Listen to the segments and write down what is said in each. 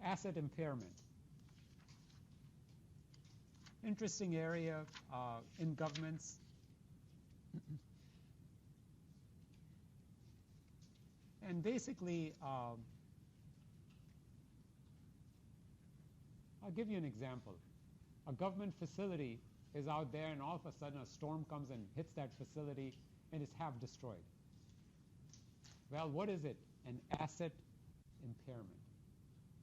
Asset impairment. Interesting area in governments. And basically, I'll give you an example. A government facility is out there, and all of a sudden a storm comes and hits that facility, and it's half destroyed. Well, what is it? An asset impairment.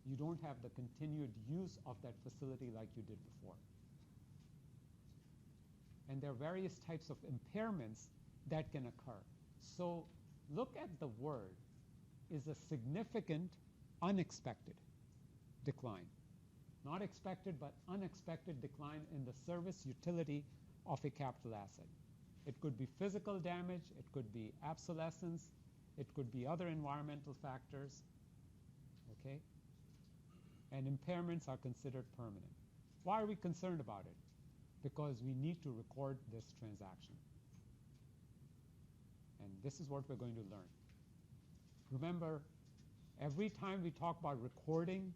You don't have the continued use of that facility like you did before. And there are various types of impairments that can occur. So look at the word is a significant unexpected decline. Not expected, but unexpected decline in the service utility of a capital asset. It could be physical damage, it could be obsolescence, it could be other environmental factors, okay? And impairments are considered permanent. Why are we concerned about it? Because we need to record this transaction. And this is what we're going to learn. Remember, every time we talk about recording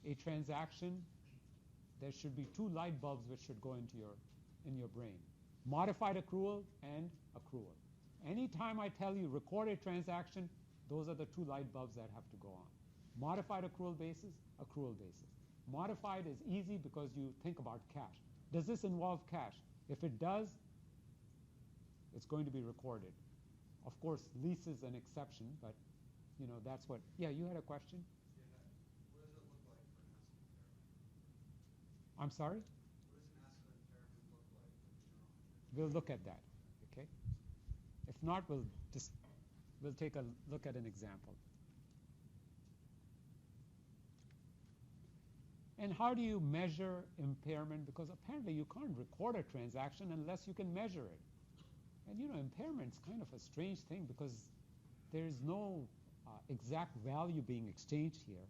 a transaction, there should be two light bulbs which should go into your brain. Modified accrual and accrual. Anytime I tell you record a transaction, those are the two light bulbs that have to go on. Modified accrual basis, accrual basis. Modified is easy because you think about cash. Does this involve cash? If it does, it's going to be recorded. Of course, lease is an exception, but you know that's what. Yeah, you had a question? What does it look like for an asset impairment? I'm sorry? What does an asset impairment look like for the journal? We'll look at that. Okay. If not, we'll take a look at an example. And how do you measure impairment? Because apparently you can't record a transaction unless you can measure it. And you know, impairment's kind of a strange thing because there is no exact value being exchanged here.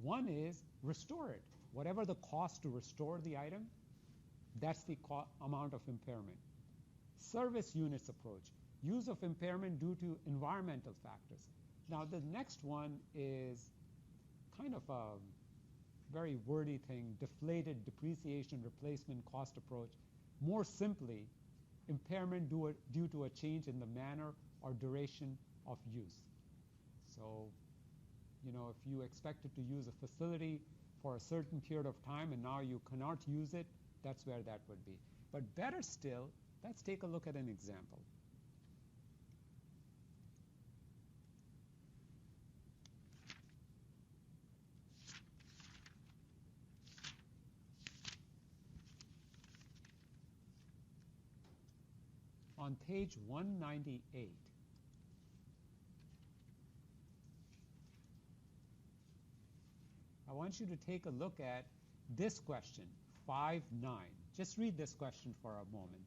One is restore it. Whatever the cost to restore the item, that's the amount of impairment. Service units approach. Use of impairment due to environmental factors. Now the next one is kind of a very wordy thing, deflated depreciation replacement cost approach. More simply, impairment due to a change in the manner or duration of use. So, you know, if you expected to use a facility for a certain period of time and now you cannot use it, that's where that would be. But better still, let's take a look at an example. On page 198, I want you to take a look at this question, 5.9. Just read this question for a moment.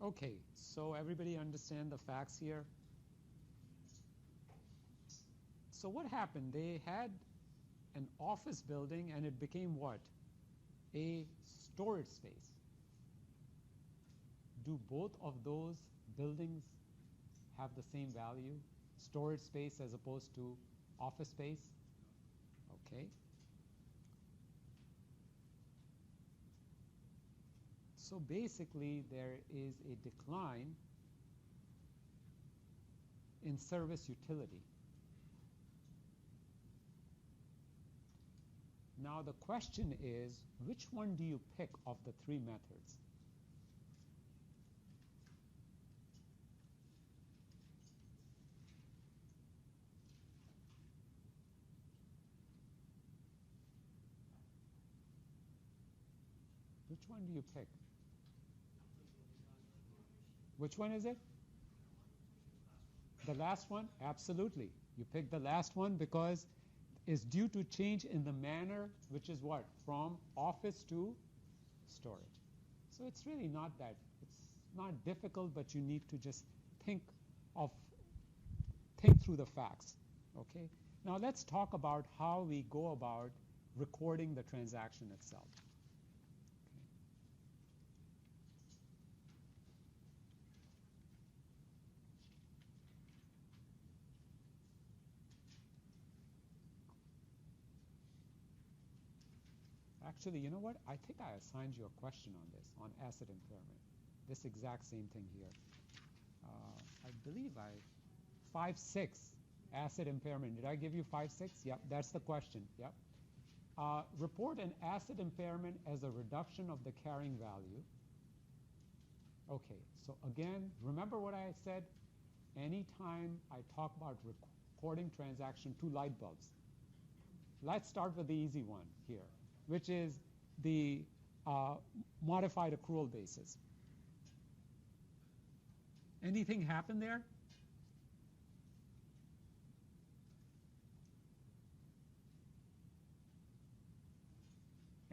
Okay, so everybody understand the facts here? So what happened? They had an office building and it became what? A storage space. Do both of those buildings have the same value? Storage space as opposed to office space? Okay. So basically, there is a decline in service utility. Now the question is, which one do you pick of the three methods? Which one do you pick? Which one is it? The last one? Absolutely. You pick the last one because it's due to change in the manner, which is what? From office to storage. So it's really not that, it's not difficult, but you need to just think through the facts, okay? Now let's talk about how we go about recording the transaction itself. Actually, you know what? I think I assigned you a question on this, on asset impairment. This exact same thing here. I believe 5.6, asset impairment. Did I give you 5.6? Yep, that's the question. Yep. Report an asset impairment as a reduction of the carrying value. Okay, so again, remember what I said? Anytime I talk about recording transaction, 2 light bulbs. Let's start with the easy one here, which is the modified accrual basis. Anything happen there?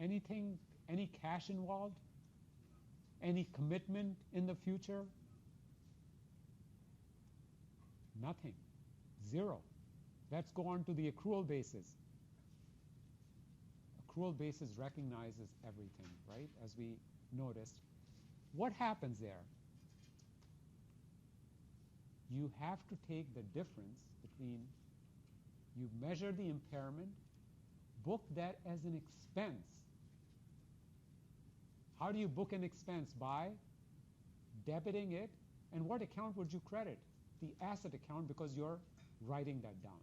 Anything, any cash involved? Any commitment in the future? Nothing. 0. Let's go on to the accrual basis. Accrual basis recognizes everything, right? As we noticed. What happens there? You have to take the difference between you measure the impairment, book that as an expense. How do you book an expense? By debiting it. And what account would you credit? The asset account, because you're writing that down.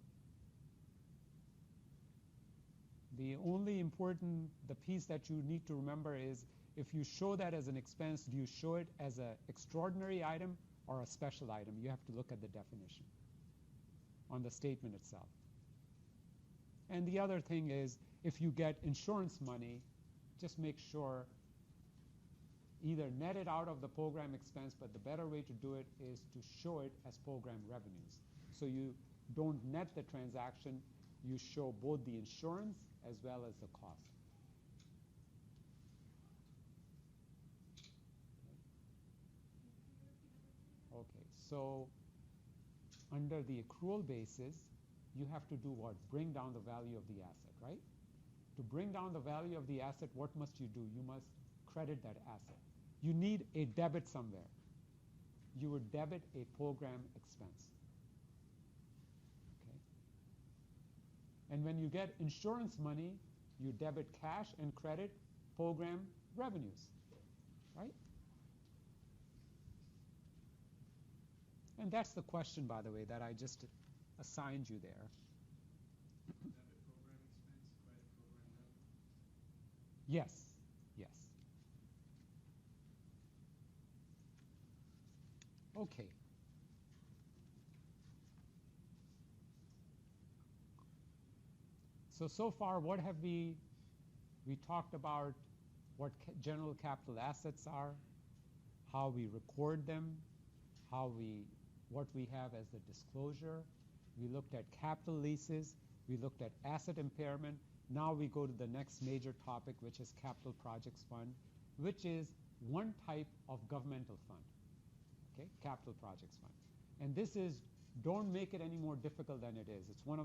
The only important, the piece that you need to remember is if you show that as an expense, do you show it as an extraordinary item or a special item? You have to look at the definition on the statement itself. And the other thing is, if you get insurance money, just make sure either net it out of the program expense, but the better way to do it is to show it as program revenues. So you don't net the transaction, you show both the insurance as well as the cost. Okay, so under the accrual basis, you have to do what? Bring down the value of the asset, right? To bring down the value of the asset, what must you do? You must credit that asset. You need a debit somewhere. You would debit a program expense. Okay. And when you get insurance money, you debit cash and credit program revenues, right? And that's the question, by the way, that I just assigned you there. Debit program expense, credit program revenue? Yes, yes. Okay. So far, what have we talked about what general capital assets are, how we record them, what we have as the disclosure. We looked at capital leases. We looked at asset impairment. Now we go to the next major topic, which is capital projects fund, which is one type of governmental fund, okay, capital projects fund. And this is, don't make it any more difficult than it is. It's one of